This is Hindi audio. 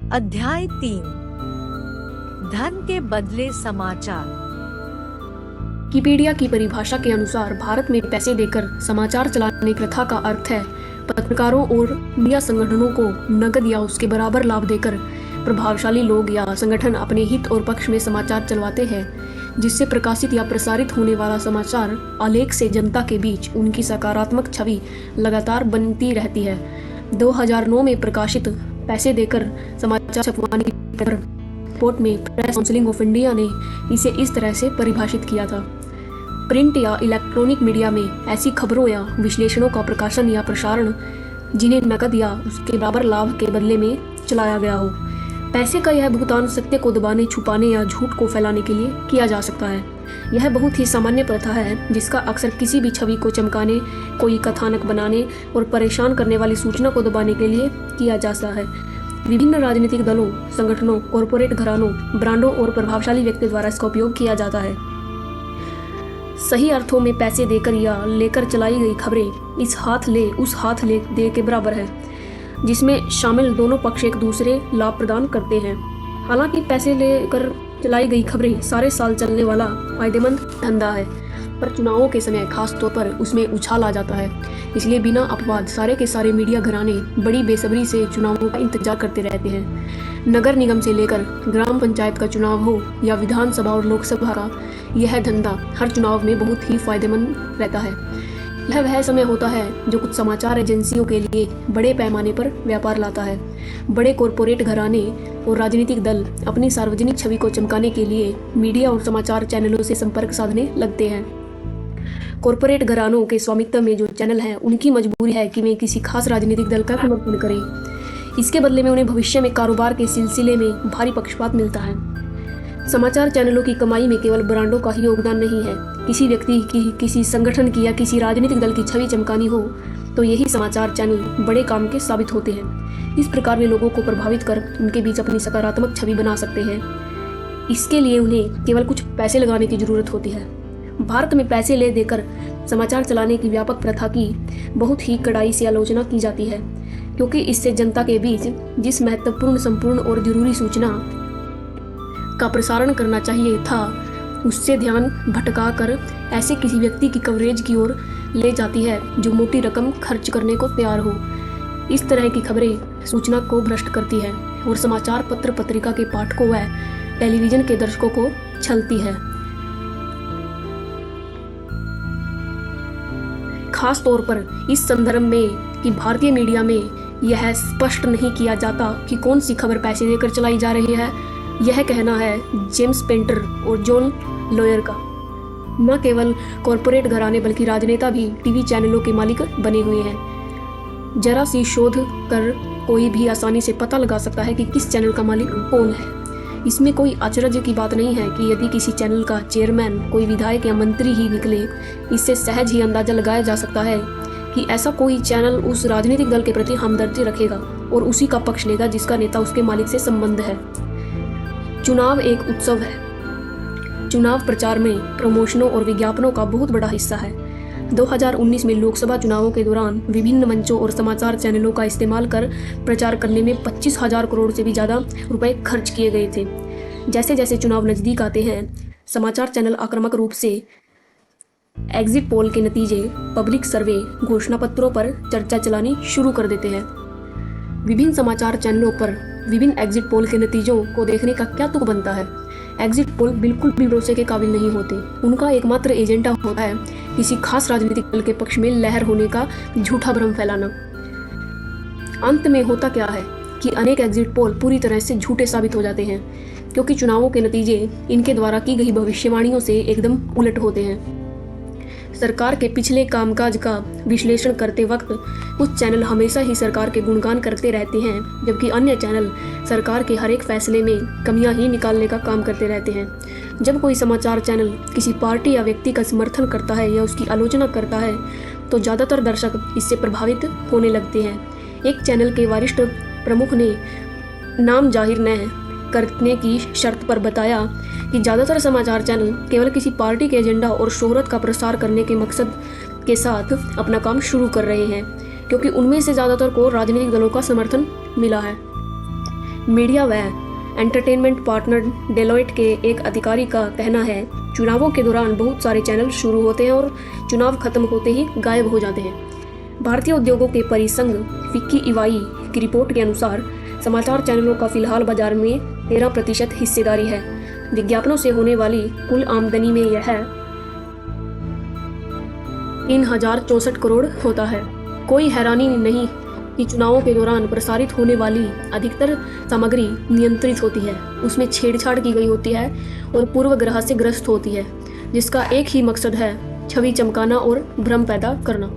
अध्याय 3 धन के बदले समाचार। विकिपीडिया की परिभाषा के अनुसार भारत में पैसे देकर समाचार चलाने की प्रथा का अर्थ है पत्रकारों और मीडिया संगठनों को नकद या उसके बराबर लाभ देकर प्रभावशाली लोग या संगठन अपने हित और पक्ष में समाचार चलवाते हैं, जिससे प्रकाशित या प्रसारित होने वाला समाचार आलेख से जनता के बीच उनकी सकारात्मक छवि लगातार बनती रहती है। 2009 में प्रकाशित पैसे देकर समाचार छपवाने की रिपोर्ट में प्रेस काउंसिल ऑफ इंडिया ने इसे इस तरह से परिभाषित किया था: प्रिंट या इलेक्ट्रॉनिक मीडिया में ऐसी खबरों या विश्लेषणों का प्रकाशन या प्रसारण जिन्हें नकद या उसके बराबर लाभ के बदले में चलाया गया हो। पैसे का यह भुगतान सत्य को दबाने, छुपाने या झूठ को फैलाने के लिए किया जा सकता है। यह बहुत ही सामान्य प्रथा है जिसका अक्सर किसी भी छवि को चमकाने, कोई कथानक बनाने और परेशान करने वाली सूचना को दबाने के लिए किया जाता है। विभिन्न राजनीतिक दलों, संगठनों, कॉरपोरेट घरानों, ब्रांडों और प्रभावशाली व्यक्ति द्वारा इसका उपयोग किया जाता है। सही अर्थों में पैसे देकर या लेकर चलाई गई खबरें इस हाथ ले उस हाथ ले दे के बराबर है, जिसमें शामिल दोनों पक्ष एक दूसरे लाभ प्रदान करते हैं। हालांकि पैसे लेकर चलाई गई खबरें सारे साल चलने वाला फायदेमंद धंधा है, पर चुनावों के समय खास तौर पर उसमें उछाल आ जाता है। इसलिए बिना अपवाद सारे के सारे मीडिया घराने बड़ी बेसब्री से चुनावों का इंतजार करते रहते हैं। नगर निगम से लेकर ग्राम पंचायत का चुनाव हो या विधानसभा और लोकसभा का, यह धंधा हर चुनाव में बहुत ही फायदेमंद रहता है। यह वह समय होता है जो कुछ समाचार एजेंसियों के लिए बड़े पैमाने पर व्यापार लाता है। बड़े कॉरपोरेट घराने और राजनीतिक दल अपनी सार्वजनिक छवि को चमकाने के लिए मीडिया और समाचार चैनलों से संपर्क साधने लगते हैं। कॉरपोरेट घरानों के स्वामित्व में जो चैनल हैं, उनकी मजबूरी है कि वे किसी खास राजनीतिक दल का समर्थन करें। इसके बदले में उन्हें भविष्य में कारोबार के सिलसिले में भारी पक्षपात मिलता है। समाचार चैनलों की कमाई में केवल ब्रांडों का ही योगदान नहीं है। किसी व्यक्ति की, किसी संगठन की या किसी राजनीतिक दल की छवि चमकानी हो तो यही समाचार चैनल बड़े काम के साबित होते हैं। इस प्रकार वे लोगों को प्रभावित कर उनके बीच अपनी सकारात्मक छवि बना सकते हैं। इसके लिए उन्हें केवल कुछ पैसे लगाने की जरूरत होती है। भारत में पैसे ले देकर समाचार चलाने की व्यापक प्रथा की बहुत ही कड़ाई से आलोचना की जाती है, क्योंकि इससे जनता के बीच जिस महत्वपूर्ण, संपूर्ण और जरूरी सूचना का प्रसारण करना चाहिए था, उससे ध्यान भटका कर ऐसे किसी व्यक्ति की कवरेज की ओर ले जाती है जो मोटी रकम खर्च करने को तैयार हो। इस तरह की खबरें सूचना को भ्रष्ट करती है और समाचार पत्र पत्रिका के पाठकों व टेलीविजन के दर्शकों को छलती है। खास तौर पर इस संदर्भ में कि भारतीय मीडिया में यह स्पष्ट नहीं किया जाता कि कौन सी खबर पैसे देकर चलाई जा रही है। यह कहना है जेम्स पेंटर और जॉन लॉयर का। न केवल कॉरपोरेट घराने बल्कि राजनेता भी टीवी चैनलों के मालिक बने हुए हैं। जरा सी शोध कर कोई भी आसानी से पता लगा सकता है कि किस चैनल का मालिक कौन है। इसमें कोई आश्चर्य की बात नहीं है कि यदि किसी चैनल का चेयरमैन कोई विधायक या मंत्री ही निकले, इससे सहज ही अंदाजा लगाया जा सकता है कि ऐसा कोई चैनल उस राजनीतिक दल के प्रति हमदर्दी रखेगा और उसी का पक्ष लेगा जिसका नेता उसके मालिक से संबंध है। चुनाव एक उत्सव है। चुनाव प्रचार में प्रमोशनों और विज्ञापनों का बहुत बड़ा हिस्सा है। 2019 में लोकसभा चुनावों के दौरान विभिन्न मंचों और समाचार चैनलों का इस्तेमाल कर प्रचार करने में 25,000 करोड़ से भी ज़्यादा रुपए खर्च किए गए थे। जैसे जैसे चुनाव नज़दीक आते हैं, समाचार चैनल आक्रामक रूप से एग्जिट पोल के नतीजे, पब्लिक सर्वे, घोषणा पत्रों पर चर्चा चलानी शुरू कर देते हैं। विभिन्न समाचार चैनलों पर विभिन्न एग्जिट पोल के नतीजों को देखने का क्या तुक बनता है। एग्जिट पोल बिल्कुल भी भरोसे के काबिल नहीं होते। उनका एकमात्र एजेंडा होता है किसी खास राजनीतिक दल के पक्ष में लहर होने का झूठा भ्रम फैलाना। अंत में होता क्या है कि अनेक एग्जिट पोल पूरी तरह से झूठे साबित हो जाते हैं, क्योंकि चुनावों के नतीजे इनके द्वारा की गई भविष्यवाणियों से एकदम उलट होते हैं। सरकार के पिछले कामकाज का विश्लेषण करते वक्त कुछ चैनल हमेशा ही सरकार के गुणगान करते रहते हैं, जबकि अन्य चैनल सरकार के हर एक फैसले में कमियां ही निकालने का काम करते रहते हैं। जब कोई समाचार चैनल किसी पार्टी या व्यक्ति का समर्थन करता है या उसकी आलोचना करता है, तो ज़्यादातर दर्शक इससे प्रभावित होने लगते हैं। एक चैनल के वरिष्ठ प्रमुख ने नाम जाहिर न करने की शर्त पर बताया कि ज़्यादातर समाचार चैनल केवल किसी पार्टी के एजेंडा और शोहरत का प्रसार करने के मकसद के साथ अपना काम शुरू कर रहे हैं, क्योंकि उनमें से ज़्यादातर को राजनीतिक दलों का समर्थन मिला है। मीडिया व एंटरटेनमेंट पार्टनर डेलॉयट के एक अधिकारी का कहना है, चुनावों के दौरान बहुत सारे चैनल शुरू होते हैं और चुनाव खत्म होते ही गायब हो जाते हैं। भारतीय उद्योगों के परिसंघ फिक्की इवाई की रिपोर्ट के अनुसार समाचार चैनलों का फिलहाल बाजार में 13% हिस्सेदारी है। विज्ञापनों से होने वाली कुल आमदनी में यह 3064 करोड़ होता है। कोई हैरानी नहीं कि चुनावों के दौरान प्रसारित होने वाली अधिकतर सामग्री नियंत्रित होती है, उसमें छेड़छाड़ की गई होती है और पूर्वग्रह से ग्रस्त होती है, जिसका एक ही मकसद है, छवि चमकाना और भ्रम पैदा करना।